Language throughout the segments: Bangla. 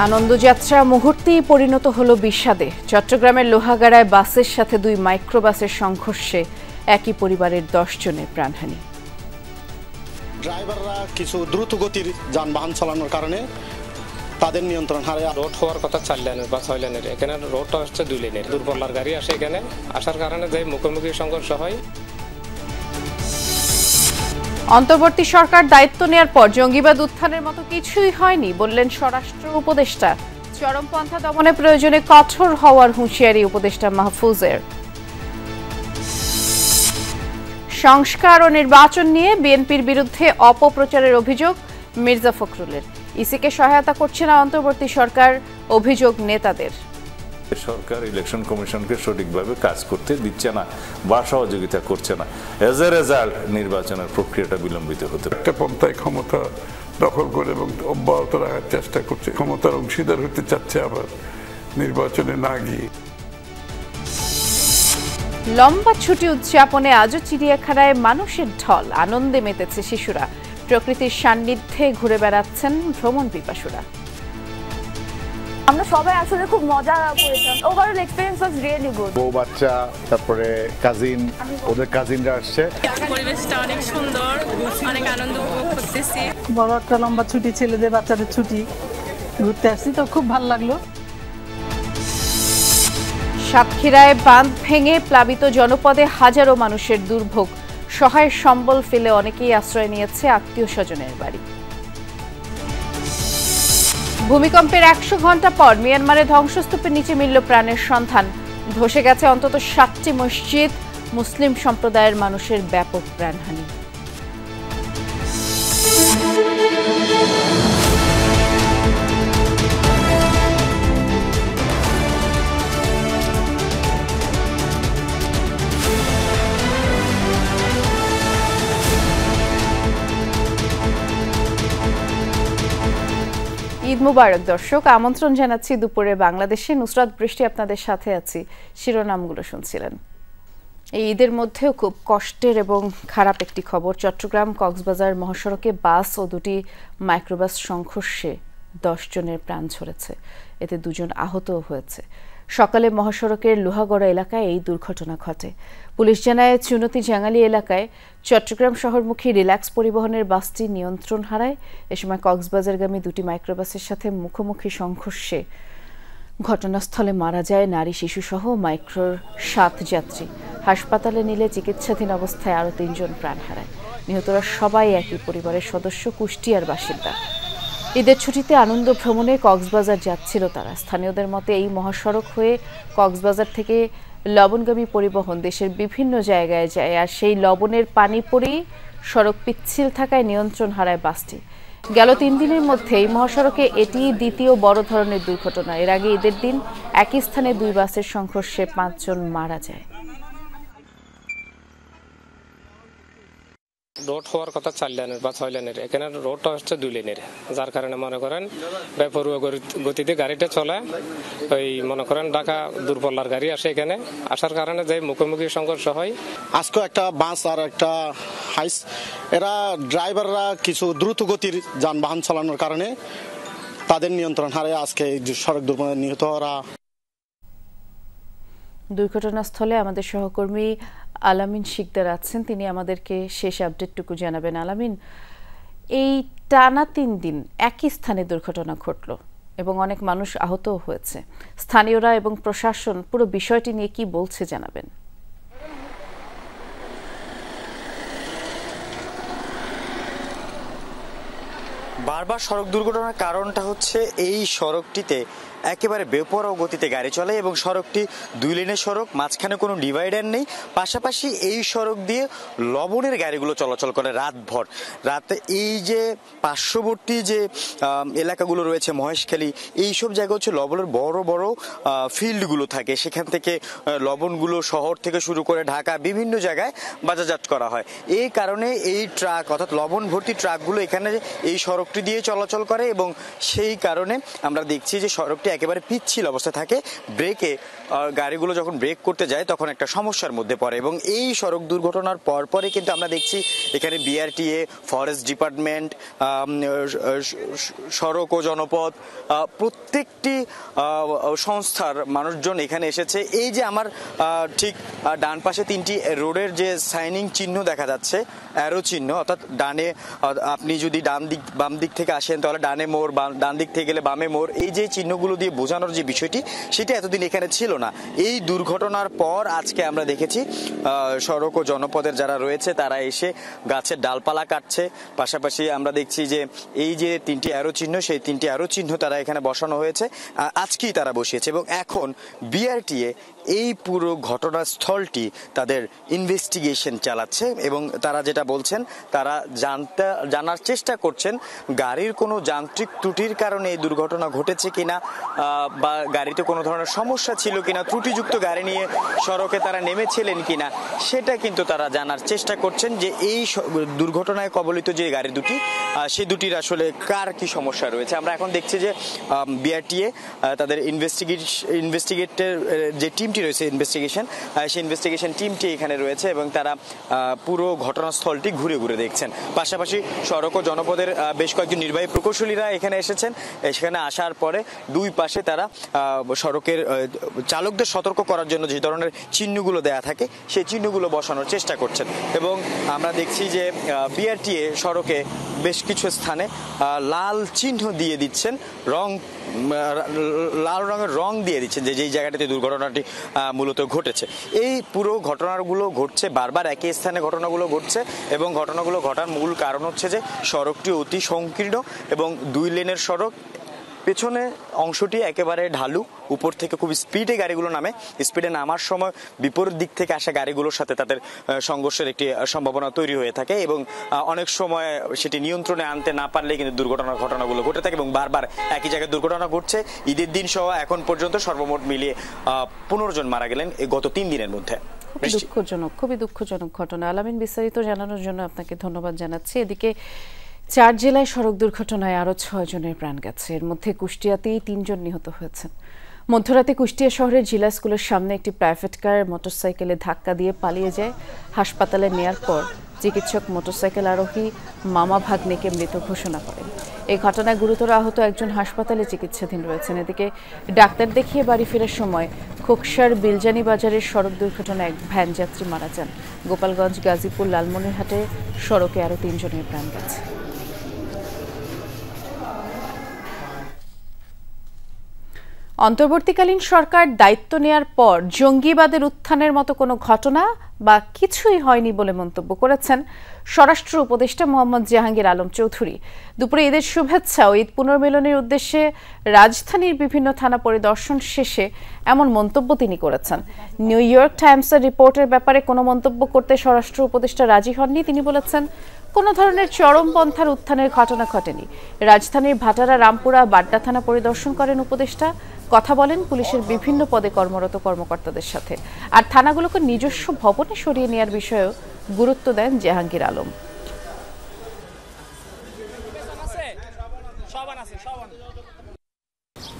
আনন্দযাত্রা মুহূর্তেই পরিণত হলো বিষাদে। চট্টগ্রামের লোহাগাড়ায় বাসের সাথে দুই মাইক্রোবাসের সংঘর্ষে একই পরিবারের 10 জনের প্রাণহানি। ড্রাইভাররা কিছু দ্রুত গতির যানবাহন চালানোর কারণে তাদের নিয়ন্ত্রণ হারে। রোড হওয়ার কথা 4 লেনের বা 6 লেনের, এখানে রোডটা হচ্ছে 2 লেনের। দূরপাল্লার গাড়ি আসে, এখানে আসার কারণে যে মুখোমুখি সংঘর্ষ হয়। অন্তর্বর্তী সরকার দায়িত্ব নেয়ার পর জঙ্গিবাদ উত্থানের মতো কিছুই হয়নি বললেন স্বরাষ্ট্র উপদেষ্টা। চরমপন্থা দমনে প্রয়োজনে কঠোর হওয়ার হুঁশিয়ারি উপদেষ্টা মাহফুজের। সংস্কার ও নির্বাচন নিয়ে বিএনপির বিরুদ্ধে অপপ্রচারের অভিযোগ মির্জা ফখরুলের। ইসিকে সহায়তা করছে না অন্তর্বর্তী সরকার, অভিযোগ নেতাদের। সরকার ইলেকশন কমিশনকে সঠিকভাবে কাজ করতে দিচ্ছে না বা সহযোগিতা করছে না। এজ এ রেজাল্ট নির্বাচনের প্রক্রিয়াটা বিলম্বিত হতে পারে। একটা পন্থায় ক্ষমতা দখল করে এবং অব্যাহত রাখার চেষ্টা করছে, ক্ষমতার অংশীদার হতে চাচ্ছে আবার নির্বাচনে না গিয়ে। লম্বা ছুটি উদযাপনে আজও চিড়িয়াখানায় মানুষের ঢল, আনন্দে মেতেছে শিশুরা। প্রকৃতির সান্নিধ্যে ঘুরে বেড়াচ্ছেন ভ্রমণ পিপাসুরা। আমরা সবাই আসলে খুব মজা করেছিলাম। Overall experience was really good. বউ বাচ্চা, তারপরে কাজিন, ওদের কাজিনরা আসছে। পরিবেশটা অনেক সুন্দর, অনেক আনন্দ উপভোগ করতেছি। বড় একটা লম্বা ছুটি, ছেলেদের বাচ্চাদের ছুটি, ঘুরতে আসছি তো খুব ভালো লাগলো। সাতক্ষীরায় বাঁধ ভেঙে প্লাবিত জনপদে হাজারো মানুষের দুর্ভোগ। সহায় সম্বল ফেলে অনেকেই আশ্রয় নিয়েছে আত্মীয় স্বজনের বাড়ি। ভূমিকম্পের 100 ঘণ্টা পর মিয়ানমারে ধ্বংসস্তূপের নিচে মিলল প্রাণের সন্ধান। ধসে গেছে অন্তত 7টি মসজিদ, মুসলিম সম্প্রদায়ের মানুষের ব্যাপক প্রাণহানি। ঈদ মুবারক দর্শক, আমন্ত্রণ জানাচ্ছি দুপুরে বাংলাদেশে। নুসরাত বৃষ্টি আপনাদের সাথে আছি। শিরোনামগুলো শুনছিলেন। এই ঈদের মধ্যেও খুব কষ্টের এবং খারাপ একটি খবর। চট্টগ্রাম কক্সবাজার মহাসড়কে বাস ও দুটি মাইক্রোবাস সংঘর্ষে 10 জনের প্রাণ ঝরেছে, এতে 2 জন আহতও হয়েছে। সকালে মহাসড়কের লোহাগড়া এলাকায় এই দুর্ঘটনা ঘটে। পুলিশ জানায় চুনতি জাঙ্গালি এলাকায় চট্টগ্রাম শহরমুখী রিল্যাক্স পরিবহনের বাসটি নিয়ন্ত্রণ হারায়। এ সময় কক্সবাজারগামী দুটি মাইক্রোবাসের সাথে মুখোমুখি সংঘর্ষে ঘটনাস্থলে মারা যায় নারী, শিশুসহ মাইক্রোর 7 যাত্রী। হাসপাতালে নিলে চিকিৎসাধীন অবস্থায় আরও 3 জন প্রাণ হারায়। নিহতরা সবাই একই পরিবারের সদস্য, কুষ্টিয়ার বাসিন্দা। ঈদের ছুটিতে আনন্দ ভ্রমণে কক্সবাজার যাচ্ছিল তারা। স্থানীয়দের মতে এই মহাসড়ক হয়ে কক্সবাজার থেকে লবণগামী পরিবহন দেশের বিভিন্ন জায়গায় যায়, আর সেই লবণের পানি পড়েই সড়ক পিচ্ছিল থাকায় নিয়ন্ত্রণ হারায় বাসটি। গেল 3 দিনের মধ্যে এই মহাসড়কে এটি দ্বিতীয় বড় ধরনের দুর্ঘটনা। এর আগে ঈদের দিন একই স্থানে 2 বাসের সংঘর্ষে 5 জন মারা যায়। রোড হওয়ার কথা 4 লেনের বা 6 লেনের, এখানে রোডটা হচ্ছে 2 লেনের। যার কারণে মনে করেন বেপরোয়া গতিতে গাড়িটা চলে। ওই মনে করেন ঢাকা দূরপাল্লার গাড়ি আসে, এখানে আসার কারণে যে মুখোমুখি সংঘর্ষ হয়। আজকে একটা বাস আর একটা হাইস, এরা ড্রাইভাররা কিছু দ্রুত গতির যানবাহন চালানোর কারণে তাদের নিয়ন্ত্রণ হারে আজকে সড়ক দুর্ঘটনায় নিহত হওয়া। দুর্ঘটনাস্থলে আমাদের সহকর্মী আলামিন শিকদার আছেন, তিনি আমাদেরকে শেষ আপডেটটুকু জানাবেন। আলামিন, এই টানা 3 দিন একই স্থানে দুর্ঘটনা ঘটল এবং অনেক মানুষ আহতও হয়েছে। স্থানীয়রা এবং প্রশাসন পুরো বিষয়টি নিয়ে কি বলছে জানাবেন। বারবার সড়ক দুর্ঘটনার কারণটা হচ্ছে এই সড়কটিতে একেবারে বেপরোয়া গতিতে গাড়ি চলে এবং সড়কটি 2 লেনের সড়ক, মাঝখানে কোনো ডিভাইডার নেই। পাশাপাশি এই সড়ক দিয়ে লবণের গাড়িগুলো চলাচল করে রাতভর। রাতে এই যে পার্শ্ববর্তী যে এলাকাগুলো রয়েছে, মহেশখালী, এইসব জায়গা হচ্ছে লবণের বড় বড় ফিল্ডগুলো থাকে। সেখান থেকে লবণগুলো শহর থেকে শুরু করে ঢাকা বিভিন্ন জায়গায় বাজারজাত করা হয়। এই কারণে এই ট্রাক, অর্থাৎ লবণ ভর্তি ট্রাকগুলো এখানে এই সড়কটি দিয়ে চলাচল করে এবং সেই কারণে আমরা দেখছি যে সড়কটি একেবারে পিচ্ছিল অবস্থা থাকে। ব্রেকে গাড়িগুলো যখন ব্রেক করতে যায় তখন একটা সমস্যার মধ্যে পড়ে এবং এই সড়ক দুর্ঘটনার পরপরই কিন্তু আমরা দেখছি এখানে বিআরটিএ, ফরেস্ট ডিপার্টমেন্ট, সড়ক ও জনপথ প্রত্যেকটি সংস্থার মানুষজন এখানে এসেছে। এই যে আমার ঠিক ডান পাশে 3টি রোডের যে সাইনিং চিহ্ন দেখা যাচ্ছে, অ্যারো চিহ্ন, অর্থাৎ ডানে আপনি যদি বাম দিক থেকে আসেন তাহলে ডানে মোড়, ডান দিক থেকে গেলে বামে মোড়, এই যে চিহ্নগুলো দিয়ে বোঝানোর যে বিষয়টি সেটা এতদিন এখানে ছিল না। এই দুর্ঘটনার পর আজকে আমরা দেখেছি সড়ক ও জনপদের যারা রয়েছে তারা এসে গাছের ডালপালা কাটছে। পাশাপাশি আমরা দেখছি যে এই যে 3টি অ্যারো চিহ্ন, সেই 3টি অ্যারো চিহ্ন তারা এখানে বসানো হয়েছে, আজকেই তারা বসিয়েছে এবং এখন বিআরটিএ এই পুরো ঘটনাস্থলটি তাদের ইনভেস্টিগেশন চালাচ্ছে এবং তারা যেটা বলছেন তারা জানার চেষ্টা করছেন গাড়ির কোনো যান্ত্রিক ত্রুটির কারণে এই দুর্ঘটনা ঘটেছে কিনা বা গাড়িতে কোনো ধরনের সমস্যা ছিল কিনা, ত্রুটিযুক্ত গাড়ি নিয়ে সড়কে তারা নেমেছিলেন কিনা সেটা কিন্তু তারা জানার চেষ্টা করছেন যে এই দুর্ঘটনায় কবলিত যে গাড়ি দুটি সেই দুটির আসলে কার কি সমস্যা রয়েছে। আমরা এখন দেখছি যে বিআরটিএ তাদের ইনভেস্টিগেটের যে টিমটি রয়েছে সেই ইনভেস্টিগেশন টিমটি এখানে রয়েছে এবং তারা পুরো ঘটনাস্থলটি ঘুরে ঘুরে দেখছেন। পাশাপাশি সড়ক ও জনপদের বেশ কয়েকজন নির্বাহী প্রকৌশলীরা এখানে এসেছেন। সেখানে আসার পরে দুই পাশে তারা সড়কের চালকদের সতর্ক করার জন্য যে ধরনের চিহ্নগুলো দেয়া থাকে সেই চিহ্নগুলো বসানোর চেষ্টা করছেন এবং আমরা দেখছি যে বিআরটিএ সড়কে বেশ কিছু স্থানে লাল চিহ্ন দিয়ে দিচ্ছেন, লাল রঙের রং দিয়ে দিচ্ছেন যে যেই জায়গাটিতে দুর্ঘটনাটি মূলত ঘটেছে। এই পুরো ঘটনাগুলো ঘটছে বারবার একই স্থানে ঘটনাগুলো ঘটছে এবং ঘটনাগুলো ঘটার মূল কারণ হচ্ছে যে সড়কটি অতি সংকীর্ণ এবং 2 লেনের সড়ক, পেছনে অংশটি একেবারে ঢালু, উপর থেকে খুব স্পিডে গাড়িগুলো নামে, স্পিডে নামার সময় বিপরীত দিক থেকে আসা গাড়িগুলোর সাথে তাদের সংঘর্ষের একটি সম্ভাবনা তৈরি হয়ে থাকে এবং অনেক সময় সেটি নিয়ন্ত্রণে আনতে না পারলে কিন্তু দুর্ঘটনার ঘটনাগুলো ঘটে থাকে এবং বারবার একই জায়গায় দুর্ঘটনা ঘটছে। ঈদের দিন সহ এখন পর্যন্ত সর্বমোট মিলিয়ে 15 জন মারা গেলেন এই গত 3 দিনের মধ্যে। খুবই দুঃখজনক ঘটনা। আলামিন, বিস্তারিত জানানোর জন্য আপনাকে ধন্যবাদ জানাচ্ছি। এদিকে 4 জেলায় সড়ক দুর্ঘটনায় আরো 6 জনের প্রাণ গেছে, এর মধ্যে কুষ্টিয়াতেই 3 জন নিহত হয়েছেন। মধ্যরাতে কুষ্টিয়া শহরের জিলা স্কুলের সামনে একটি প্রাইভেট কার মোটরসাইকেলে ধাক্কা দিয়ে পালিয়ে যায়। হাসপাতালে নেয়ার পর চিকিৎসক মোটরসাইকেল আরোহী মামা ভাগ্নেকে মৃত ঘোষণা করেন। এই ঘটনায় গুরুতর আহত একজন হাসপাতালে চিকিৎসাধীন রয়েছেন। এদিকে ডাক্তার দেখিয়ে বাড়ি ফেরার সময় খোকসার বিলজানি বাজারের সড়ক দুর্ঘটনায় এক ভ্যান যাত্রী মারা যান। গোপালগঞ্জ, গাজীপুর, লালমনিরহাটে সড়কে আরো 3 জনের প্রাণ গেছে। অন্তর্বর্তীকালীন সরকার দায়িত্ব নেয়ার পর জঙ্গিবাদের উত্থানের মতো কোনো ঘটনা বা কিছুই হয়নি বলে মন্তব্য করেছেন স্বরাষ্ট্র উপদেষ্টা মোহাম্মদ জাহাঙ্গীর আলম চৌধুরী। দুপুরে ঈদের শুভেচ্ছা ও ঈদ পুনর্মিলনের উদ্দেশ্যে রাজধানীর বিভিন্ন থানা পরিদর্শন শেষে এমন মন্তব্য তিনি করেছেন। নিউ ইয়র্ক টাইমসের রিপোর্টের ব্যাপারে কোনো মন্তব্য করতে স্বরাষ্ট্র উপদেষ্টা রাজি হননি। তিনি বলেছেন, কোনো ধরনের চরমপন্থার উত্থানের ঘটনা ঘটেনি। রাজধানীর ভাটারা, রামপুরা, বাড্ডা থানা পরিদর্শন করেন উপদেষ্টা, কথা বলেন পুলিশের বিভিন্ন পদে কর্মরত কর্মকর্তাদের সাথে, আর থানাগুলোকে নিজস্ব ভবনে সরিয়ে নেওয়ার বিষয়েও গুরুত্ব দেন জাহাঙ্গীর আলম।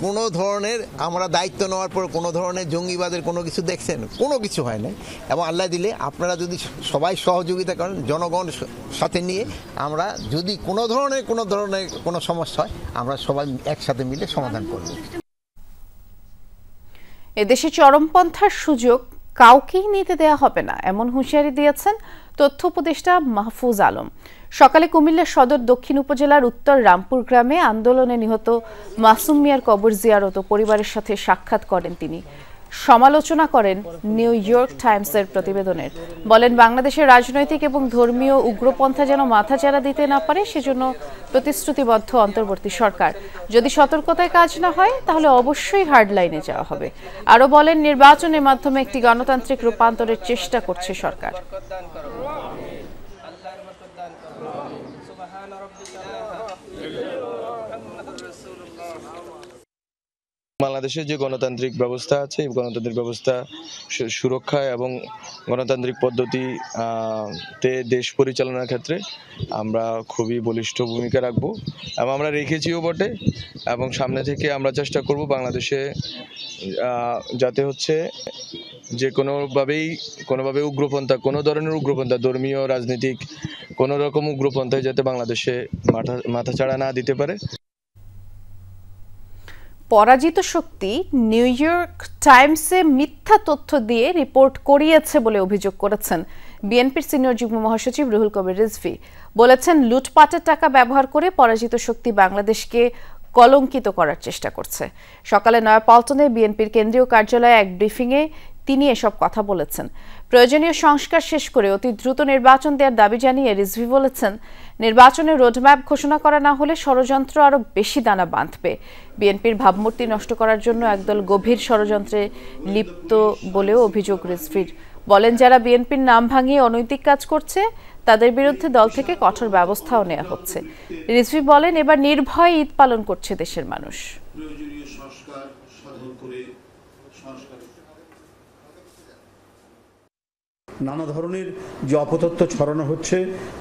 কোনো ধরনের আমরা দায়িত্ব নেওয়ার পর কোনো ধরনের জঙ্গিবাদের কোনো কিছু দেখছেন? কোনো কিছু হয় না। এবং আল্লাহ দিলে আপনারা যদি সবাই সহযোগিতা করেন জনগণ সাথে নিয়ে, আমরা যদি কোনো ধরনের কোনো সমস্যা হয় আমরা সবাই একসাথে মিলে সমাধান করব। এদেশে চরমপন্থার সুযোগ কাউকেই নিতে দেয়া হবে না, এমন হুঁশিয়ারি দিয়েছেন তথ্য উপদেষ্টা মাহফুজ আলম। সকালে কুমিল্লা সদর দক্ষিণ উপজেলার উত্তর রামপুর গ্রামে আন্দোলনে নিহত মাসুম মিয়ার কবর জিয়ারত ও পরিবারের সাথে সাক্ষাৎ করেন তিনি। সমালোচনা করেন নিউ ইয়র্ক টাইমসের প্রতিবেদনের। বলেন, বাংলাদেশের রাজনৈতিক এবং ধর্মীয় উগ্রপন্থা যেন মাথাচাড়া দিতে না পারে সেজন্য প্রতিশ্রুতিবদ্ধ অন্তর্বর্তী সরকার। যদি সতর্কতায় কাজ না হয় তাহলে অবশ্যই হার্ড লাইনে যাওয়া হবে। আরও বলেন, নির্বাচনের মাধ্যমে একটি গণতান্ত্রিক রূপান্তরের চেষ্টা করছে সরকার। বাংলাদেশের যে গণতান্ত্রিক ব্যবস্থা আছে এই গণতান্ত্রিক ব্যবস্থা সুরক্ষা এবং গণতান্ত্রিক পদ্ধতিতে দেশ পরিচালনার ক্ষেত্রে আমরা খুবই বলিষ্ঠ ভূমিকা রাখবো এবং আমরা রেখেছিও বটে এবং সামনে থেকে আমরা চেষ্টা করব বাংলাদেশে যাতে হচ্ছে যে কোনোভাবে উগ্রপন্থা, কোনো ধরনের উগ্রপন্থা, ধর্মীয়, রাজনৈতিক কোনো রকম উগ্রপন্থায় যাতে বাংলাদেশে মাথাচাড়া না দিতে পারে। পরাজিত শক্তি নিউ ইয়র্ক টাইমসে মিথ্যা তথ্য দিয়ে রিপোর্ট করিয়েছে বলে অভিযোগ করেছেন বিএনপির সিনিয়র যুগ্ম মহাসচিব রুহুল কবির রিজভী। বলেছেন, লুটপাটের টাকা ব্যবহার করে পরাজিত শক্তি বাংলাদেশকে কলঙ্কিত করার চেষ্টা করছে। সকালে নয়াপল্টনে বিএনপির কেন্দ্রীয় কার্যালয়ে এক ব্রিফিংয়ে তিনি এসব কথা বলেছেন। প্রয়োজনীয় সংস্কার শেষ করে অতি দ্রুত নির্বাচন দেওয়ার দাবি জানিয়ে রিজভী বলেছেন, নির্বাচনের রোডম্যাপ ঘোষণা করা না হলে ষড়যন্ত্র আরও বেশি দানা বাঁধবে। বিএনপির ভাবমূর্তি নষ্ট করার জন্য একদল গভীর ষড়যন্ত্রে লিপ্ত বলেও অভিযোগ রিজভীর। বলেন, যারা বিএনপির নাম ভাঙিয়ে অনৈতিক কাজ করছে তাদের বিরুদ্ধে দল থেকে কঠোর ব্যবস্থাও নেওয়া হচ্ছে। রিজভী বলেন, এবার নির্ভয়ে ঈদ পালন করছে দেশের মানুষ। নানা ধরনের যে অপতথ্য ছড়ানো হচ্ছে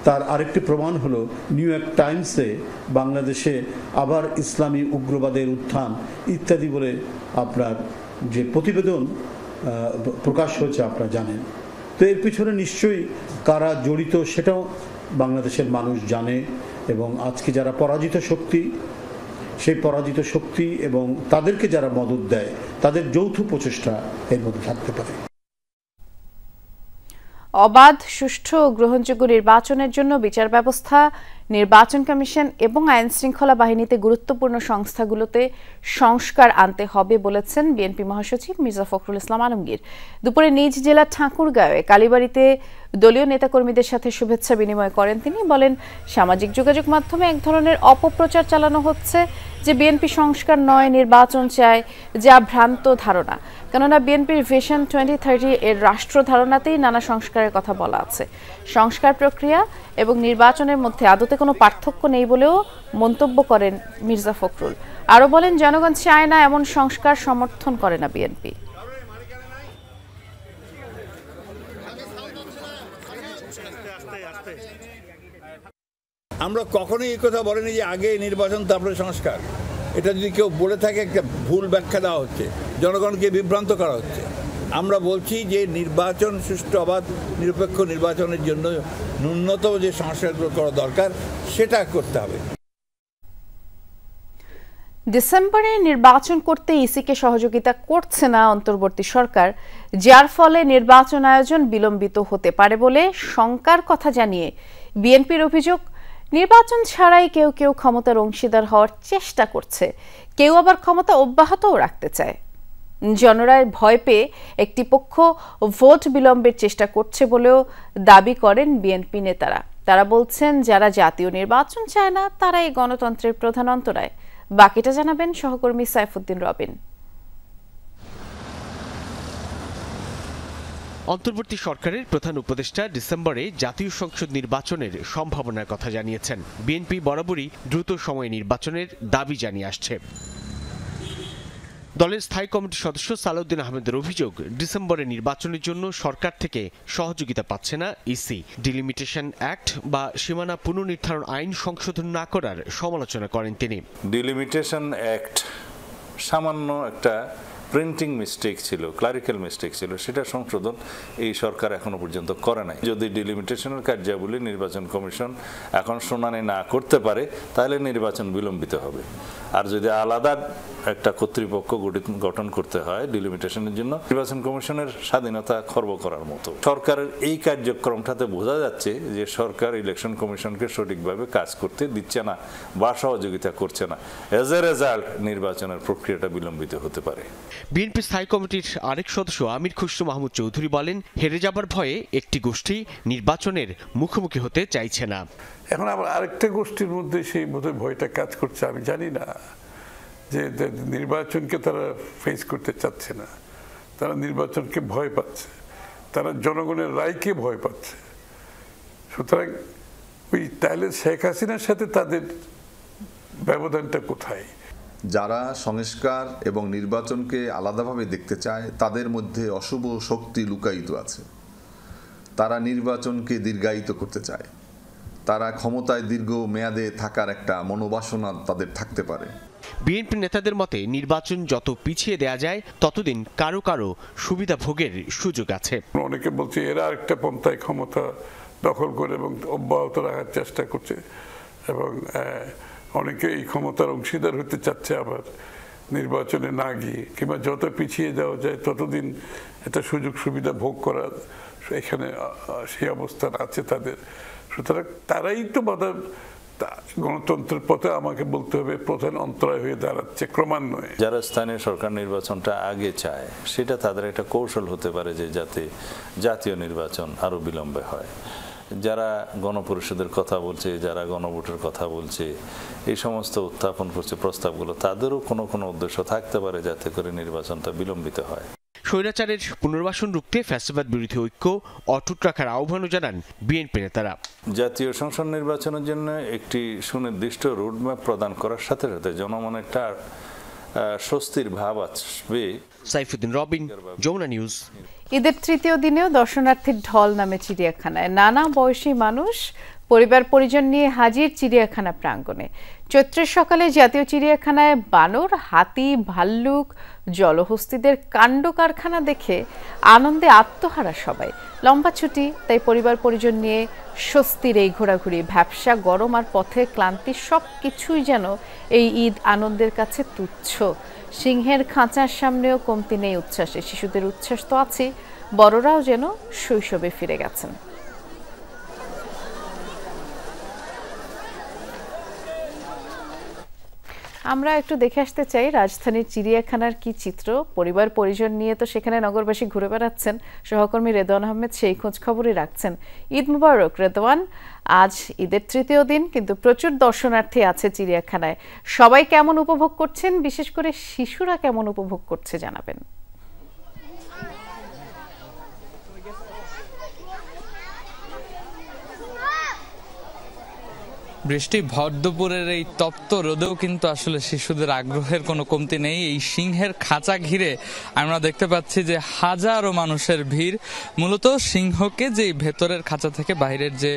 তার আরেকটি প্রমাণ হলো নিউ ইয়র্ক টাইমসে বাংলাদেশে আবার ইসলামী উগ্রবাদের উত্থান ইত্যাদি বলে আপনার যে প্রতিবেদন প্রকাশ হয়েছে আপনারা জানেন। তো এর পিছনে নিশ্চয়ই কারা জড়িত সেটাও বাংলাদেশের মানুষ জানে এবং আজকে যারা পরাজিত শক্তি, সেই পরাজিত শক্তি এবং তাদেরকে যারা মদত দেয় তাদের যৌথ প্রচেষ্টা এর মধ্যে থাকতে পারে। অবাধ, সুষ্ঠু ও গ্রহণযোগ্য নির্বাচনের জন্য বিচার ব্যবস্থা, নির্বাচন কমিশন এবং আইন শৃঙ্খলা বাহিনীতে গুরুত্বপূর্ণ সংস্থাগুলোতে সংস্কার আনতে হবে বলেছেন বিএনপি মহাসচিব মির্জা ফখরুল ইসলাম আলমগীর। দুপুরে নিজ জেলা ঠাকুরগাঁওয়ে কালীবাড়িতে দলীয় নেতাকর্মীদের সাথে শুভেচ্ছা বিনিময় করেন তিনি। বলেন, সামাজিক যোগাযোগ মাধ্যমে এক ধরনের অপপ্রচার চালানো হচ্ছে যে বিএনপি সংস্কার নয়, নির্বাচন চায়, যা ভ্রান্ত ধারণা। কেননা বিএনপির ভিশন 2030 এর রাষ্ট্র ধারণাতেই নানা সংস্কারের কথা বলা আছে। সংস্কার প্রক্রিয়া এবং নির্বাচনের মধ্যে আদতে কোনো পার্থক্য নেই বলেও মন্তব্য করেন মির্জা ফখরুল। আরও বলেন, জনগণ চায় না এমন সংস্কার সমর্থন করে না বিএনপি। আমরা কখনোই এই কথা বলিনি যে আগে নির্বাচন তারপরে সংস্কার। এটা যদি কেউ বলে থাকে একটা ভুল ব্যাখ্যা দেওয়া হচ্ছে, জনগণকে বিভ্রান্ত করা হচ্ছে। আমরা বলছি যে নির্বাচন সুষ্ঠু, অবাধ, নিরপেক্ষ নির্বাচনের জন্য ন্যূনতম যে সংস্কারগুলো করা দরকার সেটা করতে হবে। ডিসেম্বরে নির্বাচন করতে ইসিকে সহযোগিতা করছে না অন্তর্বর্তী সরকার, যার ফলে নির্বাচন আয়োজন বিলম্বিত হতে পারে বলে শঙ্কার কথা জানিয়ে বিএনপির অভিযোগ, নির্বাচন ছাড়াই কেউ কেউ ক্ষমতার অংশীদার হওয়ার চেষ্টা করছে, কেউ আবার ক্ষমতা অব্যাহতও রাখতে চায়। জনরায় ভয় পেয়ে একটি পক্ষ ভোট বিলম্বের চেষ্টা করছে বলেও দাবি করেন বিএনপি নেতারা। তারা বলছেন, যারা জাতীয় নির্বাচন চায় না তারাই গণতন্ত্রের প্রধান অন্তরায়। বাকিটা জানাবেন সহকর্মী সাইফুদ্দিন রবিন। অন্তর্বর্তী সরকারের প্রধান উপদেষ্টা ডিসেম্বরে জাতীয় সংসদ নির্বাচনের সম্ভাবনার কথা জানিয়েছেন। বিএনপি বরাবরই দ্রুত সময়ে নির্বাচনের দাবি জানিয়ে আসছে। দলের স্থায়ী কমিটির সদস্য সালাউদ্দিন আহমেদের অভিযোগ, ডিসেম্বরে নির্বাচনের জন্য সরকার থেকে সহযোগিতা পাচ্ছে না ইসি। ডিলিমিটেশন অ্যাক্ট বা সীমানা পুনর্নির্ধারণ আইন সংশোধন না করার সমালোচনা করেন তিনি। ডিলিমিটেশন অ্যাক্ট সামান্য একটা প্রিন্টিং মিস্টেক ছিল, ক্লারিক্যাল মিস্টেক ছিল, সেটা সংশোধন এই সরকার এখনো পর্যন্ত করে নাই। যদি ডিলিমিটেশনের কার্যাবলী নির্বাচন কমিশন এখন শুনানি না করতে পারে তাহলে নির্বাচন বিলম্বিত হবে। আর যদি আলাদা একটা কর্তৃপক্ষ গঠন করতে হয় ডিলিমিটেশনের জন্য, নির্বাচন কমিশনের স্বাধীনতা খর্ব করার মতো। সরকারের এই কার্যক্রমটাতে বোঝা যাচ্ছে যে সরকার ইলেকশন কমিশনকে সঠিকভাবে কাজ করতে দিচ্ছে না বা সহযোগিতা করছে না। এজ এ রেজাল্ট নির্বাচনের প্রক্রিয়াটা বিলম্বিত হতে পারে। বিএনপি স্থায়ী কমিটির আরেক সদস্য আমির খুসরো মাহমুদ চৌধুরী বলেন, হেরে যাবার ভয়ে একটি গোষ্ঠী নির্বাচনের মুখোমুখি হতে চাইছে না। এখন আবার আরেকটা গোষ্ঠীর মধ্যে সেই বোধহয় ভয়টা কাজ করছে, আমি জানি না, যে নির্বাচনকে তারা ফেস করতে চাচ্ছে না, তারা নির্বাচনকে ভয় পাচ্ছে, তারা জনগণের রায়কে ভয় পাচ্ছে। সুতরাং ওই তাইলে শেখ হাসিনার সাথে তাদের ব্যবধানটা কোথায়? যারা সংস্কার এবং নির্বাচনকে আলাদাভাবে দেখতে চায় তাদের মধ্যে অশুভ শক্তি লুকায়িত আছে। তারা নির্বাচনকে দীর্ঘায়িত করতে চায়। তারা ক্ষমতায় দীর্ঘ মেয়াদে থাকার একটা মনোবাসনা তাদের থাকতে পারে। বিএনপি নেতাদের মতে নির্বাচন যত পিছিয়ে দেয়া যায় ততদিন কারো কারো সুবিধা ভোগের সুযোগ আছে। অনেকে বলছে এরা একটা পন্থায় ক্ষমতা দখল করে এবং অব্যাহত রাখার চেষ্টা করছে এবং অনেকে এই ক্ষমতার অংশীদার হতে চাচ্ছে আবার নির্বাচনে না গিয়ে, কিংবা যত পিছিয়ে যাওয়া যায় ততদিন একটা সুযোগ সুবিধা ভোগ করার এখানে সেই অবস্থান আছে তাদের। সুতরাং তারাই তো বাধা গণতন্ত্রের পথে আমাকে বলতে হবে প্রধান অন্তরায় হয়ে দাঁড়াচ্ছে ক্রমান্বয়ে। যারা স্থানীয় সরকার নির্বাচনটা আগে চায় সেটা তাদের একটা কৌশল হতে পারে যে যাতে জাতীয় নির্বাচন আরো বিলম্বে হয়। যারা গণপরিষদের কথা বলছে, যারা গণভোটের কথা বলছে, এই সমস্ত উত্থাপন করছে প্রস্তাবগুলো, তাদেরও কোনো কোনো উদ্দেশ্য থাকতে পারে যাতে করে নির্বাচনটা বিলম্বিত হয়। স্বৈরাচারের পুনর্বাসন রুখতে ফ্যাসিবাদ বিরোধী ঐক্য অটুট রাখার আহ্বানও জানান বিএনপি নেতারা। জাতীয় সংসদ নির্বাচনের জন্য একটি সুনির্দিষ্ট রোডম্যাপ প্রদান করার সাথে সাথে জনমনে একটা স্বস্তির ভাব আসবে। সাইফুদ্দিন রবিন, যমুনা নিউজ। ঈদের তৃতীয় দিনেও দর্শনার্থীর ঢল নামে চিড়িয়াখানায়। নানা বয়সী মানুষ পরিবার পরিজন নিয়ে হাজির চিড়িয়াখানা প্রাঙ্গণে। চৈত্রের সকালে জাতীয় চিড়িয়াখানায় বানর, হাতি, ভাল্লুক, জলহস্তিদের কাণ্ড কারখানা দেখে আনন্দে আত্মহারা সবাই। লম্বা ছুটি, তাই পরিবার পরিজন নিয়ে স্বস্তির এই ঘোরাঘুরি। ভ্যাপসা গরম আর পথের ক্লান্তি সবকিছুই যেন এই ঈদ আনন্দের কাছে তুচ্ছ। সিংহের খাঁচার সামনেও কমতি নেই উচ্ছ্বাসে। শিশুদের উচ্ছ্বাস তো আছে, বড়রাও যেন শৈশবে ফিরে গেছেন। আমরা একটু দেখে আসতে চাই রাজধানীর চিড়িয়াখানার কি চিত্র। পরিবার পরিজন নিয়ে তো সেখানে নগরবাসী ঘুরে বেড়াচ্ছেন। সহকর্মী রেদওয়ান আহমেদ সেই খোঁজ খবরই রাখছেন। ঈদ মুবারক রেদওয়ান। আজ ঈদের তৃতীয় দিন, কিন্তু প্রচুর দর্শনার্থী আছে চিড়িয়াখানায়। সবাই কেমন উপভোগ করছেন, বিশেষ করে শিশুরা কেমন উপভোগ করছে জানাবেন। বৃষ্টি ভর দুপুরের এই তপ্ত রোদেও কিন্তু আসলে শিশুদের আগ্রহের কোনো কমতি নেই। এই সিংহের খাঁচা ঘিরে আমরা দেখতে পাচ্ছি যে হাজারো মানুষের ভিড়। মূলত সিংহকে যে ভেতরের খাঁচা থেকে বাইরের যে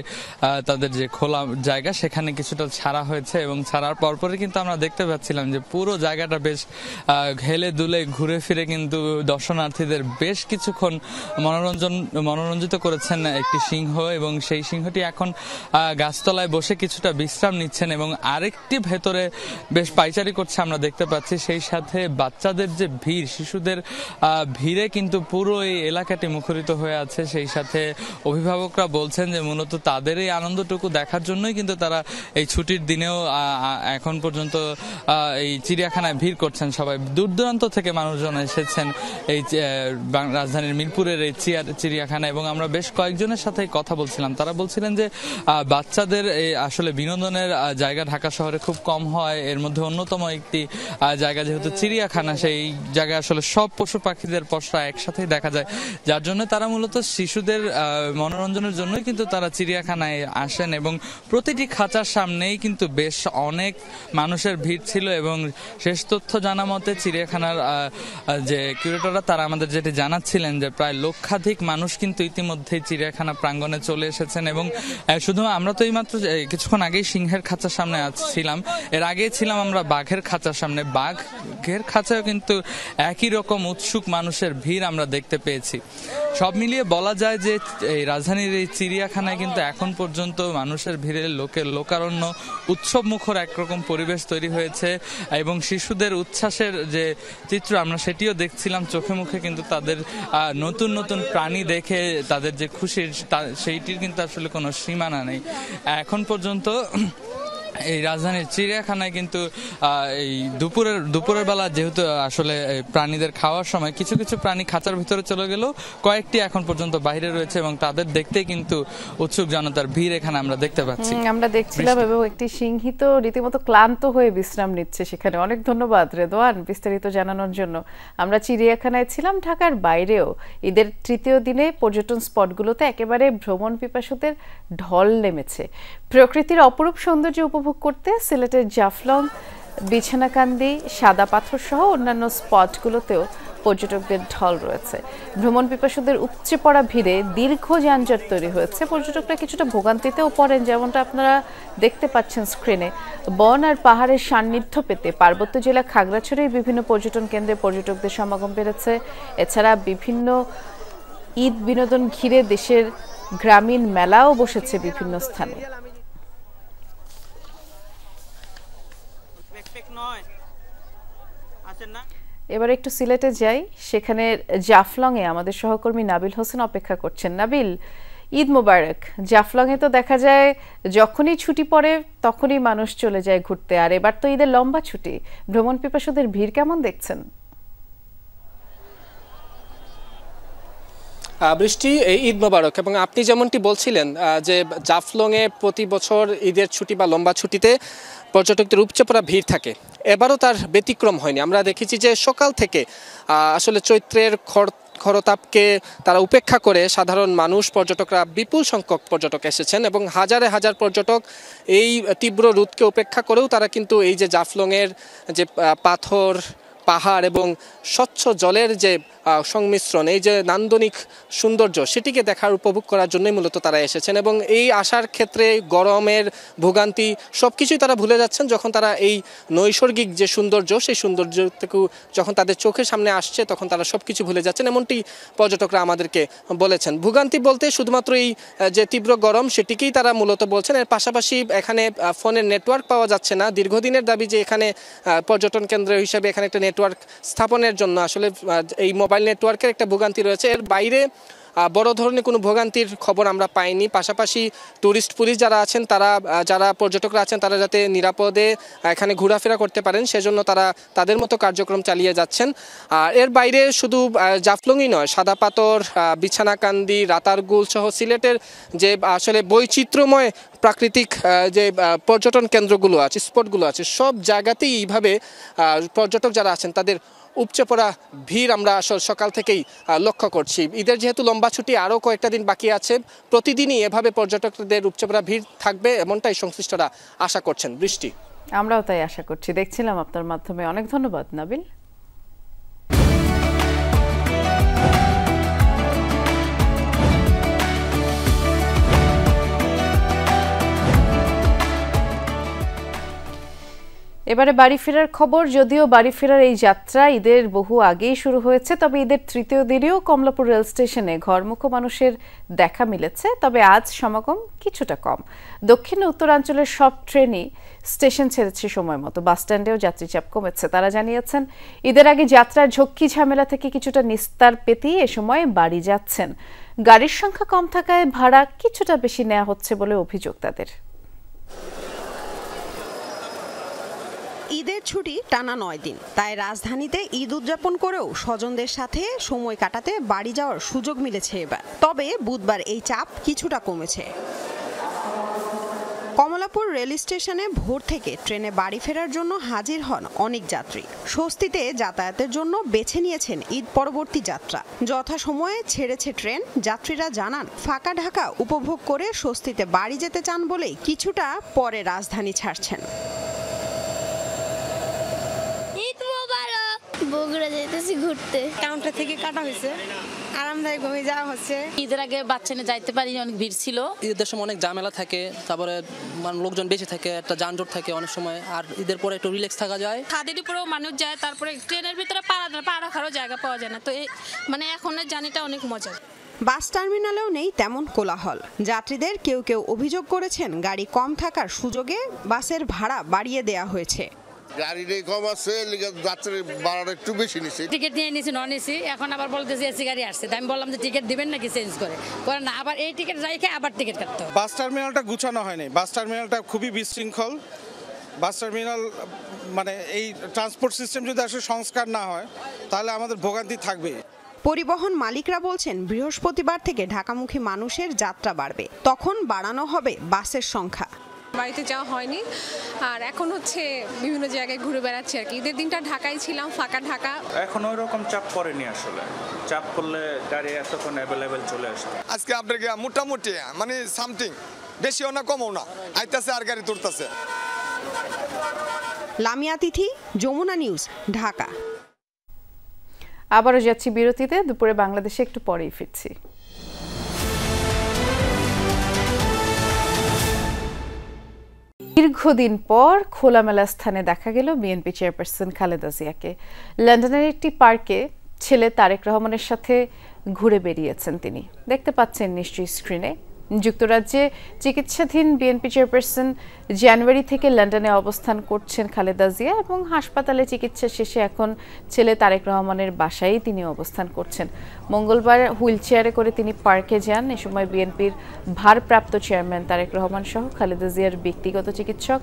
তাদের যে খোলা জায়গা সেখানে কিছুটা ছাড়া হয়েছে, এবং ছাড়ার পরপরই কিন্তু আমরা দেখতে পাচ্ছিলাম যে পুরো জায়গাটা বেশ হেলে দুলে ঘুরে ফিরে কিন্তু দর্শনার্থীদের বেশ কিছুক্ষণ মনোরঞ্জিত করেছেন একটি সিংহ, এবং সেই সিংহটি এখন গাছতলায় বসে কিছুটা বিশ্রাম নিচ্ছেন এবং আরেকটি ভেতরে বেশ পাইচারি করছে আমরা দেখতে পাচ্ছি। সেই সাথে বাচ্চাদের যে ভিড়, শিশুদের ভিড়ে কিন্তু পুরো এই এলাকাটি মুখরিত হয়ে আছে। সেই সাথে অভিভাবকরা বলছেন যে মূলত তাদের এই আনন্দটুকু দেখার জন্যই কিন্তু তারা এই ছুটির দিনেও এখন পর্যন্ত এই চিড়িয়াখানায় ভিড় করছেন। সবাই দূর দূরান্ত থেকে মানুষজন এসেছেন এই রাজধানীর মিরপুরের এই চিড়িয়াখানা, এবং আমরা বেশ কয়েকজনের সাথে কথা বলছিলাম। তারা বলছিলেন যে বাচ্চাদের আসলে বিনোদনের জায়গা ঢাকা শহরে খুব কম হয়, এর মধ্যে অন্যতম একটি জায়গা যেহেতু চিড়িয়াখানা, সেই জায়গায় আসলে সব পশু পাখিদের পশরা একসাথেই দেখা যায়, যার জন্য তারা মূলত শিশুদের মনোরঞ্জনের জন্যই কিন্তু তারা চিড়িয়াখানায় আসেন। এবং প্রতিটি খাঁচার সামনেই কিন্তু বেশ অনেক মানুষের ভিড় ছিল, এবং শেষ তথ্য জানা মতে চিড়িয়াখানার যে কিউরেটররা তারা আমাদের যেটি জানাচ্ছিলেন যে প্রায় লক্ষাধিক মানুষ কিন্তু ইতিমধ্যেই চিড়িয়াখানা প্রাঙ্গণে চলে এসেছেন। এবং শুধু আমরা তো এইমাত্র কিছুক্ষণ আগেই সিংহের খাঁচার সামনে ছিলাম, এর আগে ছিলাম আমরা বাঘের খাঁচার সামনে। বাঘের খাঁচাও কিন্তু একই রকম উৎসুক মানুষের ভিড় আমরা দেখতে পেয়েছি। সব মিলিয়ে বলা যায় যে এই রাজধানীর এই চিড়িয়াখানায় কিন্তু এখন পর্যন্ত মানুষের ভিড়ে লোকারণ্য, উৎসব মুখর একরকম পরিবেশ তৈরি হয়েছে, এবং শিশুদের উচ্ছ্বাসের যে চিত্র আমরা সেটিও দেখছিলাম চোখে মুখে। কিন্তু তাদের নতুন নতুন প্রাণী দেখে তাদের যে খুশির সেইটির কিন্তু আসলে কোনো সীমানা নেই। এখন পর্যন্ত এই রাজধানীর চিড়িয়াখানায় কিন্তু এই দুপুরের বেলা যেহেতু আসলে প্রাণীদের খাওয়ার সময় কিছু কিছু প্রাণী খাঁচার ভিতরে চলে গেলেও কয়েকটি এখন পর্যন্ত বাইরে রয়েছে, এবং তাদের দেখতে কিন্তু উৎসুক জনতার ভিড় এখানে আমরা দেখতে পাচ্ছি। আমরা দেখছিলাম, এবং একটি সিংহী তো রীতিমতো ক্লান্ত হয়ে বিশ্রাম নিচ্ছে সেখানে। অনেক ধন্যবাদ রেদওয়ান বিস্তারিত জানানোর জন্য। আমরা চিড়িয়াখানায় ছিলাম, ঢাকার বাইরেও ঈদের তৃতীয় দিনে পর্যটন স্পটগুলোতে একেবারে ভ্রমণ পিপাসুদের ঢল নেমেছে। প্রকৃতির অপরূপ সৌন্দর্য উপভোগ করতে সিলেটের জাফলং বিছানাকান্দি, সাদা পাথর সহ অন্যান্য স্পটগুলোতেও পর্যটকদের ঢল রয়েছে। ভ্রমণ পিপাসুদের উপচে পড়া ভিড়ে দীর্ঘ যানজট তৈরি হয়েছে। পর্যটকরা কিছুটা ভোগান্তিতেও পড়েন, যেমনটা আপনারা দেখতে পাচ্ছেন স্ক্রিনে। বন আর পাহাড়ের সান্নিধ্য পেতে পার্বত্য জেলা খাগড়াছড়ির বিভিন্ন পর্যটন কেন্দ্রে পর্যটকদের সমাগম বেড়েছে। এছাড়া বিভিন্ন ঈদ বিনোদন ঘিরে দেশের গ্রামীণ মেলাও বসেছে বিভিন্ন স্থানে। এবার একটু সিলেটে যাই, সেখানে জাফলংয়ে আমাদের সহকর্মী নাবিল হোসেন অপেক্ষা করছেন। নাবিল, ঈদ মোবারক। জাফলংয়ে তো দেখা যায় যখনই ছুটি পড়ে তখনই মানুষ চলে যায় ঘুরতে, আর এবার তো ঈদের লম্বা ছুটি। ভ্রমণ পিপাসুদের ভিড় কেমন দেখছেন? বৃষ্টি, ঈদ মোবারক। এবং আপনি যেমনটি বলছিলেন যে জাফলংয়ে প্রতি বছর ঈদের ছুটি বা লম্বা ছুটিতে পর্যটকদের উপচে পড়া ভিড় থাকে, এবারও তার ব্যতিক্রম হয়নি। আমরা দেখেছি যে সকাল থেকে আসলে চৈত্রের খরতাপকে তারা উপেক্ষা করে সাধারণ মানুষ, পর্যটকরা, বিপুল সংখ্যক পর্যটক এসেছেন এবং হাজারে হাজার পর্যটক এই তীব্র রোদকে উপেক্ষা করেও তারা কিন্তু এই যে জাফলংয়ের যে পাথর, পাহাড় এবং স্বচ্ছ জলের যে সংমিশ্রণ, এই যে নান্দনিক সৌন্দর্য, সেটিকে দেখার উপভোগ করার জন্যই মূলত তারা এসেছেন। এবং এই আসার ক্ষেত্রে গরমের ভোগান্তি সব কিছুই তারা ভুলে যাচ্ছেন যখন তারা এই নৈসর্গিক যে সৌন্দর্য, সেই সৌন্দর্য থেকে যখন তাদের চোখের সামনে আসছে তখন তারা সব কিছু ভুলে যাচ্ছেন, এমনটি পর্যটকরা আমাদেরকে বলেছেন। ভোগান্তি বলতে শুধুমাত্র এই যে তীব্র গরম, সেটিকেই তারা মূলত বলছেন। এর পাশাপাশি এখানে ফোনের নেটওয়ার্ক পাওয়া যাচ্ছে না। দীর্ঘদিনের দাবি যে এখানে পর্যটন কেন্দ্র হিসেবে এখানে একটা নেটওয়ার্ক স্থাপনের জন্য আসলে এই মোবাইল নেটওয়ার্কের একটা ভোগান্তি রয়েছে। এর বাইরে বড় ধরনের কোনো ভোগান্তির খবর আমরা পাইনি। পাশাপাশি টুরিস্ট পুলিশ যারা আছেন, যারা পর্যটকরা আছেন, তারা যাতে নিরাপদে এখানে ঘোরাফেরা করতে পারেন সেজন্য তারা তাদের মতো কার্যক্রম চালিয়ে যাচ্ছেন। আর এর বাইরে শুধু জাফলংই নয়, সাদা পাথর, বিছানাকান্দি, রাতারগুল সহ সিলেটের যে আসলে বৈচিত্র্যময় প্রাকৃতিক যে পর্যটন কেন্দ্রগুলো আছে, স্পটগুলো আছে, সব জায়গাতেই এইভাবে পর্যটক যারা আছেন তাদের উপচে পড়া ভিড় আমরা সকাল থেকেই লক্ষ্য করছি। ঈদের যেহেতু লম্বা ছুটি আরও কয়েকটা দিন বাকি আছে, প্রতিদিনই এভাবে পর্যটকদের উপচে পড়া ভিড় থাকবে এমনটাই সংশ্লিষ্টরা আশা করছেন। বৃষ্টি, আমরাও তাই আশা করছি। দেখছিলাম আপনার মাধ্যমে। অনেক ধন্যবাদ নাবিল। এবারে বাড়ি ফেরার খবর। যদিও বাড়ি ফেরার এই যাত্রা ঈদের বহু আগেই শুরু হয়েছে, তবে ঈদের তৃতীয় দিনেও কমলাপুর রেল স্টেশনে ঘরমুখো মানুষের দেখা মিলেছে। তবে আজ সমাগম কিছুটা কম। দক্ষিণ ও উত্তরাঞ্চলের সব ট্রেনই স্টেশন ছেড়েছে সময় মতো। বাসস্ট্যান্ডেও যাত্রী চাপ কমেছে। তারা জানিয়েছেন ঈদের আগে যাত্রার ঝক্কি ঝামেলা থেকে কিছুটা নিস্তার পেতেই এ সময় বাড়ি যাচ্ছেন। গাড়ির সংখ্যা কম থাকায় ভাড়া কিছুটা বেশি নেওয়া হচ্ছে বলে অভিযোগ তাদের। ঈদের ছুটি টানা 9 দিন, তাই রাজধানীতে ঈদ উদযাপন করেও স্বজনদের সাথে সময় কাটাতে বাড়ি যাওয়ার সুযোগ মিলেছে এবার। তবে বুধবার এই চাপ কিছুটা কমেছে। কমলাপুর রেল স্টেশনে ভোর থেকে ট্রেনে বাড়ি ফেরার জন্য হাজির হন অনেক যাত্রী। স্বস্তিতে যাতায়াতের জন্য বেছে নিয়েছেন ঈদ পরবর্তী যাত্রা। যথাসময়ে ছেড়েছে ট্রেন। যাত্রীরা জানান ফাঁকা ঢাকা উপভোগ করে স্বস্তিতে বাড়ি যেতে চান বলেই কিছুটা পরে রাজধানী ছাড়ছেন। বগুড়া যাইতেছি ঘুরতে, কাউন্টার থেকে কাটা হয়েছে, আরামদায়ক ভাবে যাওয়া হচ্ছে। ঈদের আগে বাচ্চা নিয়ে যাইতে পারি, অনেক ভিড় ছিল। ঈদের সময় অনেক ঝামেলা থাকে, তারপরে লোকজন বেশি থাকে, একটা যানজট থাকে অনেক সময়। আর ঈদের পরে একটু রিল্যাক্স থাকা যায়। খাদের উপরেও মানুষ যায়, তারপরে ট্রেনের ভিতরে পা রাখারও জায়গা পাওয়া যায় না। তো মানে এখনের জার্নিটা অনেক মজা। বাস টার্মিনালেও নেই তেমন কোলাহল। যাত্রীদের কেউ কেউ অভিযোগ করেছেন গাড়ি কম থাকার সুযোগে বাসের ভাড়া বাড়িয়ে দেয়া হয়েছে। গাড়িটা কম আছে, যাত্রীর ভাড়াটা একটু বেশি নিছে। টিকিট নিয়ে নিয়েছি, নন এসি, এখন আবার বলতেছি এসি গাড়ি আসছে। আমি বললাম যে টিকিট দিবেন নাকি চেঞ্জ করে না, আবার এই টিকিট রাইখে আবার টিকিট কাটতে হবে। বাস টার্মিনালটা গুছানো হয়নি। বাস টার্মিনালটা খুবই বিশৃঙ্খল। বাস টার্মিনাল মানে এই ট্রান্সপোর্ট সিস্টেম যদি আসলে সংস্কার না হয় তাহলে আমাদের ভোগান্তি থাকবে। পরিবহন মালিকরা বলছেন বৃহস্পতিবার থেকে ঢাকামুখী মানুষের যাত্রা বাড়বে, তখন বাড়ানো হবে বাসের সংখ্যা। বাড়িতে যাওয়া হয়নি, আর এখন হচ্ছে বিভিন্ন জায়গায় ঘুরে বেড়াচ্ছি আর কি। ঈদের দিনটা ঢাকায় ছিলাম, ফাঁকা ঢাকা। এখন ওই রকম চাপ পড়েনি আসলে। চাপ করলে গাড়ি এতক্ষণ অ্যাভেলেবেল চলে আসে। আজকে আপনার মোটামুটি মানে সামথিং, বেশিও না কমও না, আইতাছে আর গাড়ি তুলতেছে। লামিয়া তিথি, যমুনা নিউজ, ঢাকা। আবারও যাচ্ছি বিরতিতে, দুপুরে বাংলাদেশে একটু পরেই ফিরছি। দীর্ঘদিন পর খোলামেলা স্থানে দেখা গেল বিএনপি চেয়ারপারসন খালেদা জিয়াকে। লন্ডনের একটি পার্কে ছেলে তারেক রহমানের সাথে ঘুরে বেরিয়েছেন তিনি, দেখতে পাচ্ছেন নিশ্চয়ই স্ক্রিনে। যুক্তরাজ্যে চিকিৎসাধীন বিএনপি চেয়ারপারসন জানুয়ারি থেকে লন্ডনে অবস্থান করছেন খালেদা জিয়া এবং হাসপাতালে চিকিৎসা শেষে এখন ছেলে তারেক রহমানের বাসায় তিনি অবস্থান করছেন। মঙ্গলবার হুইলচেয়ারে করে তিনি পার্কে যান। এ সময় বিএনপির ভারপ্রাপ্ত চেয়ারম্যান তারেক রহমান সহ খালেদা জিয়ার ব্যক্তিগত চিকিৎসক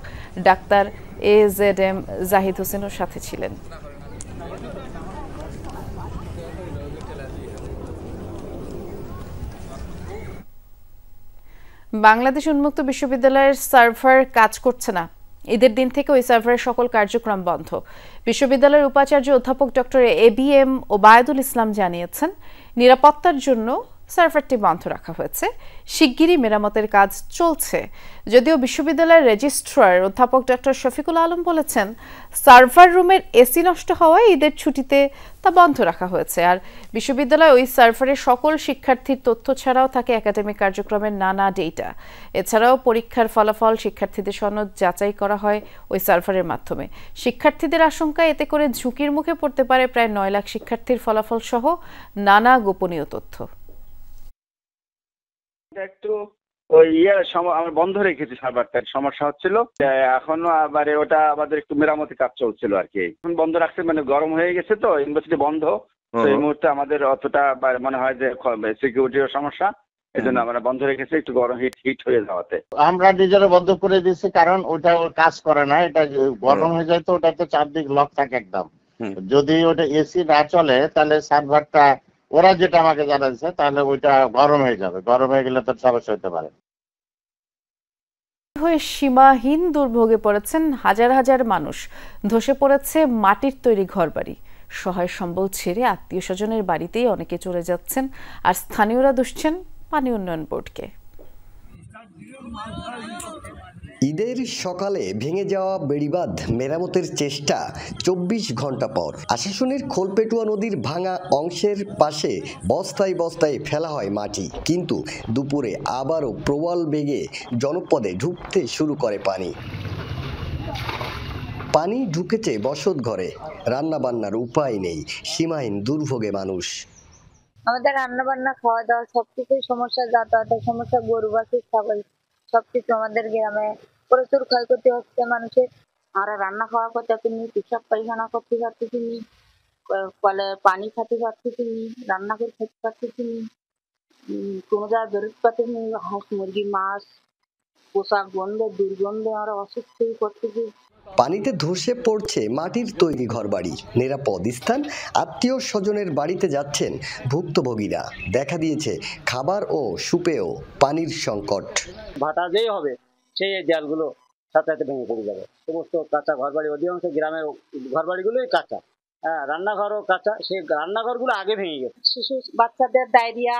ডাক্তার AZM জাহিদ হোসেনও সাথে ছিলেন। বাংলাদেশ উন্মুক্ত বিশ্ববিদ্যালয়ের সার্ভার কাজ করছে না। ঈদের দিন থেকে ওই সার্ভারের সকল কার্যক্রম বন্ধ। বিশ্ববিদ্যালয়ের উপাচার্য অধ্যাপক ডক্টর ABM ওবায়দুল ইসলাম জানিয়েছেন, নিরাপত্তার জন্য সার্ভারটি বন্ধ রাখা হয়েছে, শিগগিরই মেরামতের কাজ চলছে। যদিও বিশ্ববিদ্যালয়ের রেজিস্ট্রার অধ্যাপক ডক্টর শফিকুল আলম বলেছেন, সার্ভার রুমের এসি নষ্ট হওয়ায় ঈদের ছুটিতে তা বন্ধ রাখা হয়েছে। আর বিশ্ববিদ্যালয়ে ওই সার্ভারের সকল শিক্ষার্থীর তথ্য ছাড়াও থাকে একাডেমিক কার্যক্রমের নানা ডেটা। এছাড়াও পরীক্ষার ফলাফল, শিক্ষার্থীদের সনদ যাচাই করা হয় ওই সার্ভারের মাধ্যমে। শিক্ষার্থীদের আশঙ্কা, এতে করে ঝুঁকির মুখে পড়তে পারে প্রায় 9 লাখ শিক্ষার্থীর ফলাফল সহ নানা গোপনীয় তথ্য। একটু ওই আমার বন্ধ রেখেছি, সার্ভারটার সমস্যা হচ্ছিল, এখনো আবার ওটা আমাদের একটু মেরামতি কাজ চলছিল আর কি। এখন বন্ধ রাখছে, মানে গরম হয়ে গেছে তো, ইউনিভার্সিটি বন্ধ, তো এই মুহূর্তে আমাদের অতটা মনে হয় যে সিকিউরিটির সমস্যা, এই জন্য আমরা বন্ধ রেখেছি, একটু গরম হিট হয়ে যাওয়াতে। আমরা নিজেরা বন্ধ করে দিয়েছি, কারণ ওটা কাজ করে না, এটা গরম হয়ে যায় তো, ওটা তো চারদিক লক থাকে একদম। যদি ওটা এসি না চলে তাহলে সার্ভারটা, ওরা যেটা আমাকে জানাচ্ছে, তাহলে ওইটা গরম হয়ে যাবে, গরম হয়ে গেলে তো সমস্যা হতে পারে। সীমাহীন দুর্ভোগে পড়েছেন হাজার হাজার মানুষ। ধসে পড়েছে মাটির তৈরি ঘরবাড়ি। সহায় সম্বল ছেড়ে আত্মীয় স্বজনের বাড়িতেই অনেকে চলে যাচ্ছেন, আর স্থানীয়রা দুষছেন পানি উন্নয়ন বোর্ডকে। ঈদের সকালে ভেঙে যাওয়া বেড়িবাঁধ মেরামতের চেষ্টা 24 ঘন্টা পর। আশাশুনের খোলপেটুয়া নদীর ভাঙা অংশের পাশে বস্তায় বস্তায় ফেলা হয় মাটি, কিন্তু দুপুরে আবারও প্রবল বেগে জনপদে ঢুকতে শুরু করে পানি। পানি ঢুকেছে বসত ঘরে, রান্না বান্নার উপায় নেই, সীমাহীন দুর্ভোগে মানুষ। আমাদের রান্না বান্না, খাওয়া দাওয়া সবকিছুই সমস্যা, যাতায়াতের সমস্যা, গরু বাছুর ছাগল সবকিছু আমাদের গ্রামে প্রচুর ক্ষয়ক্ষতি হচ্ছে মানুষের। আমরা রান্না খাওয়া করতে পারছি, পেশাব পায়খানা করতে পারতেছি, কলে পানি খেতে পারতেছি, রান্না করে খেতে পারতেছি, কোনো জায়গায় বেরোতে পারতেছি, হাঁস মুরগি মাছ পোশাক গন্ধে দুর্গন্ধে আমরা অসুস্থ হয়ে পড়তেছি। পানিতে ধসে পড়ছে মাটির তৈরি ঘরবাড়ি, নিরাপদ স্থান আত্মীয় স্বজনের বাড়িতে যাচ্ছেন ভুক্তভোগীরা। দেখা দিয়েছে খাবার ও সুপেয় পানির সংকট। ভাটা যেই হবে সেই দেয়ালগুলো সাথে সাথে ভেঙে পড়ে যাবে। সমস্ত কাঁচা ঘরবাড়ি, অধিকাংশ গ্রামের ঘরবাড়িগুলোই কাঁচা, রান্নাঘরও কাঁচা, সেই রান্নাঘরগুলো আগে ভেঙে গেছে। শিশু বাচ্চাদের ডায়রিয়া,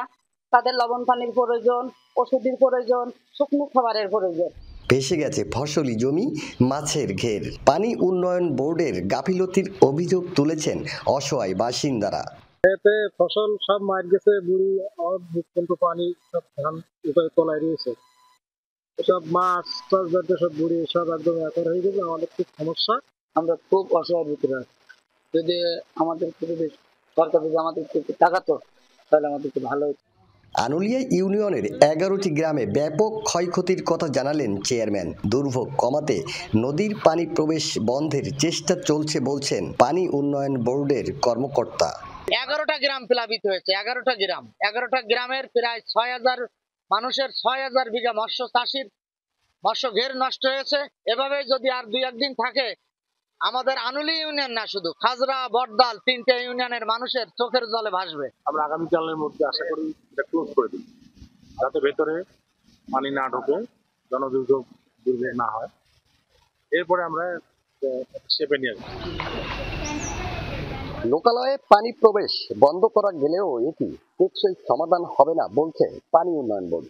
তাদের লবণ পানির প্রয়োজন, ওষুধের প্রয়োজন, শুকনো খাবারের প্রয়োজন। ভেসে গেছে ফসলি জমি, মাছের ঘের। পানি উন্নয়ন বোর্ডের গাফিলতির অভিযোগ তুলেছেন অসহায় বাসিন্দারা। এতে ফসল সব মার গেছে, বুড়ি কিন্তু পানি সব ধান উপায় তলায় রয়েছে, সব মাছ চাষবাদ সব বুড়ি সব একদম একর হয়ে গেছে। আমাদের খুব সমস্যা, আমরা খুব অসহায়ের ভিতরে আছি। যদি আমাদের সরকার যদি আমাদের টাকাতো তাহলে আমাদের ভালো হতো। আনুলিয়া ইউনিয়নের 11টি গ্রামে ব্যাপক ক্ষয়ক্ষতির কথা জানালেন চেয়ারম্যান। দুর্ভোগ কমাতে নদীর পানি প্রবেশ বন্ধের চেষ্টা চলছে বলছেন পানি উন্নয়ন বোর্ডের কর্মকর্তা। 11টা গ্রাম প্লাবিত হয়েছে, 11টা গ্রামের প্রায় 6000 মানুষের 6000 বিঘা মৎস্য চাষির মৎস্য ঘের নষ্ট হয়েছে। এভাবে যদি আর 2-1 দিন থাকে, আমাদের আনুলি ইউনিয়ন না, শুধু খাজরা বটদাল 3টে ইউনিয়নের মানুষের চোখের জলে ভাসবে। আমরা আগামীকালের মধ্যে আশা করি এটা ক্লোজ করে দিই, যাতে ভেতরে পানি না ঢোকে, জনদুর্ভোগ না হয়। এরপরে আমরা স্টেপে নিয়ে আসবো। লোকালয়ে পানি প্রবেশ বন্ধ করা গেলেও এটি টেকসই সমাধান হবে না বলছে পানি উন্নয়ন বোর্ড।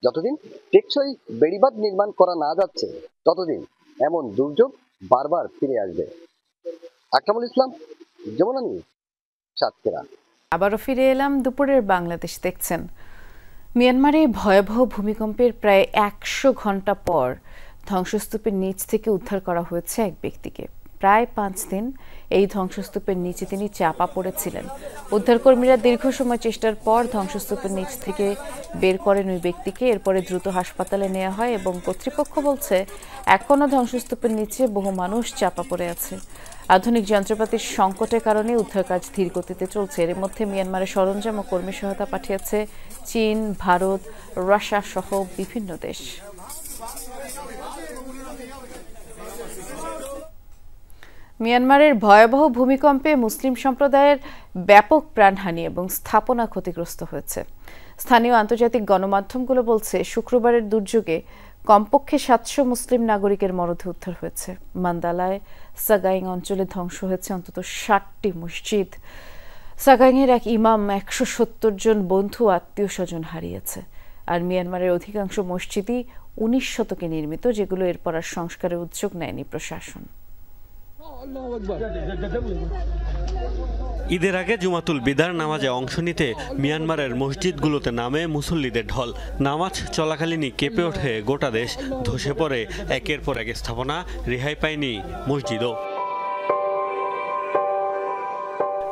যতদিন টেকসই বেড়িবাঁধ নির্মাণ করা না যাচ্ছে, ততদিন এমন দুর্যোগ বারবার ফিরে আসবে। আকরামুল ইসলাম, যমুনা নিউজ, সাতক্ষীরা। আবারও ফিরে এলাম দুপুরের বাংলাদেশ দেখছেন। মিয়ানমারে ভয়াবহ ভূমিকম্পের প্রায় 100 ঘন্টা পর ধ্বংসস্তূপের নিচ থেকে উদ্ধার করা হয়েছে এক ব্যক্তিকে। প্রায় 5 দিন এই ধ্বংসস্তূপের নিচে তিনি চাপা পড়েছিলেন। উদ্ধারকর্মীরা দীর্ঘ সময় চেষ্টার পর ধ্বংসস্তূপের নিচ থেকে বের করেন ওই ব্যক্তিকে। এরপরে দ্রুত হাসপাতালে নেওয়া হয় এবং কর্তৃপক্ষ বলছে এখনও ধ্বংসস্তূপের নিচে বহু মানুষ চাপা পড়ে আছে। আধুনিক যন্ত্রপাতির সংকটের কারণে উদ্ধার কাজ ধীর গতিতে চলছে। এর মধ্যে মিয়ানমারের সরঞ্জাম ও কর্মী সহায়তা পাঠিয়েছে চীন, ভারত, রাশিয়া সহ বিভিন্ন দেশ। মিয়ানমারের ভয়াবহ ভূমিকম্পে মুসলিম সম্প্রদায়ের ব্যাপক প্রাণহানি এবং স্থাপনা ক্ষতিগ্রস্ত হয়েছে। স্থানীয় আন্তর্জাতিক গণমাধ্যমগুলো বলছে শুক্রবারের দুর্যোগে কমপক্ষে 700 মুসলিম নাগরিকের মরদেহ উদ্ধার হয়েছে। মান্দালায় সাগাইং অঞ্চলে ধ্বংস হয়েছে অন্তত 60টি মসজিদ। সাগাইংয়ের এক ইমাম 170 জন বন্ধু আত্মীয় স্বজন হারিয়েছে। আর মিয়ানমারের অধিকাংশ মসজিদই 19 শতকে নির্মিত, যেগুলো এরপর আর সংস্কারের উদ্যোগ নেয়নি প্রশাসন। ঈদের আগে জুমাতুল বিদার নামাজে অংশ নিতে মিয়ানমারের মসজিদগুলোতে নামে মুসল্লিদের ঢল। নামাজ চলাকালীনই কেঁপে ওঠে গোটা দেশ, ধসে পড়ে একের পর এক স্থাপনা, রেহাই পায়নি মসজিদও।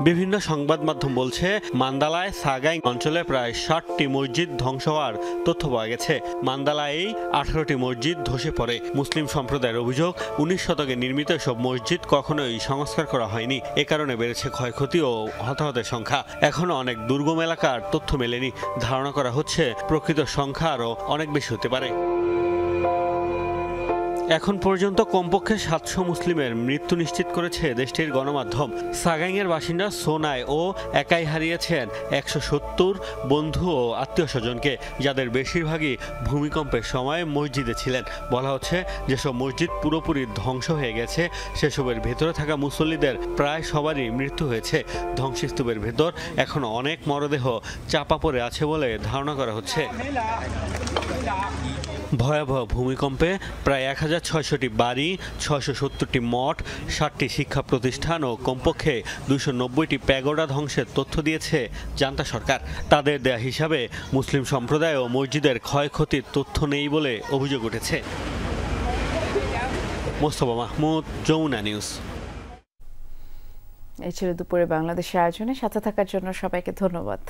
বিভিন্ন সংবাদ মাধ্যম বলছে মান্দালায় সাগাইং অঞ্চলে প্রায় 60টি মসজিদ ধ্বংস হওয়ার তথ্য পাওয়া গেছে। মান্দালায় 18টি মসজিদ ধসে পড়ে। মুসলিম সম্প্রদায়ের অভিযোগ 19 শতকে নির্মিত সব মসজিদ কখনোই সংস্কার করা হয়নি। এ কারণে বেড়েছে ক্ষয়ক্ষতি ও হতাহতের সংখ্যা। এখনো অনেক দুর্গম এলাকার তথ্য মেলেনি। ধারণা করা হচ্ছে প্রকৃত সংখ্যা আরও অনেক বেশি হতে পারে। এখন পর্যন্ত কমপক্ষে 700 মুসলিমের মৃত্যু নিশ্চিত করেছে দেশটির গণমাধ্যম। সাগাইংয়ের বাসিন্দা সোনাই ও একাই হারিয়েছেন 170 বন্ধু ও আত্মীয় স্বজনকে, যাদের বেশিরভাগই ভূমিকম্পের সময় মসজিদে ছিলেন। বলা হচ্ছে যেসব মসজিদ পুরোপুরি ধ্বংস হয়ে গেছে সেসবের ভেতরে থাকা মুসল্লিদের প্রায় সবারই মৃত্যু হয়েছে। ধ্বংসস্তূপের ভেতর এখনো অনেক মরদেহ চাপা পড়ে আছে বলে ধারণা করা হচ্ছে। ভয়াবহ ভূমিকম্পে প্রায় 1600টি বাড়ি, 670টি মঠ, 60টি শিক্ষা প্রতিষ্ঠান ও কমপক্ষে 290টি প্যাগোডা ধ্বংসের তথ্য দিয়েছে জান্তা সরকার। তাদের দেয়া হিসাবে মুসলিম সম্প্রদায় ও মসজিদের ক্ষয়ক্ষতির তথ্য নেই বলে অভিযোগ উঠেছে। মোস্তফা মাহমুদ, যমুনা নিউজ। এই ছিল দুপুরে বাংলাদেশের আয়োজনে। সাথে থাকার জন্য সবাইকে ধন্যবাদ।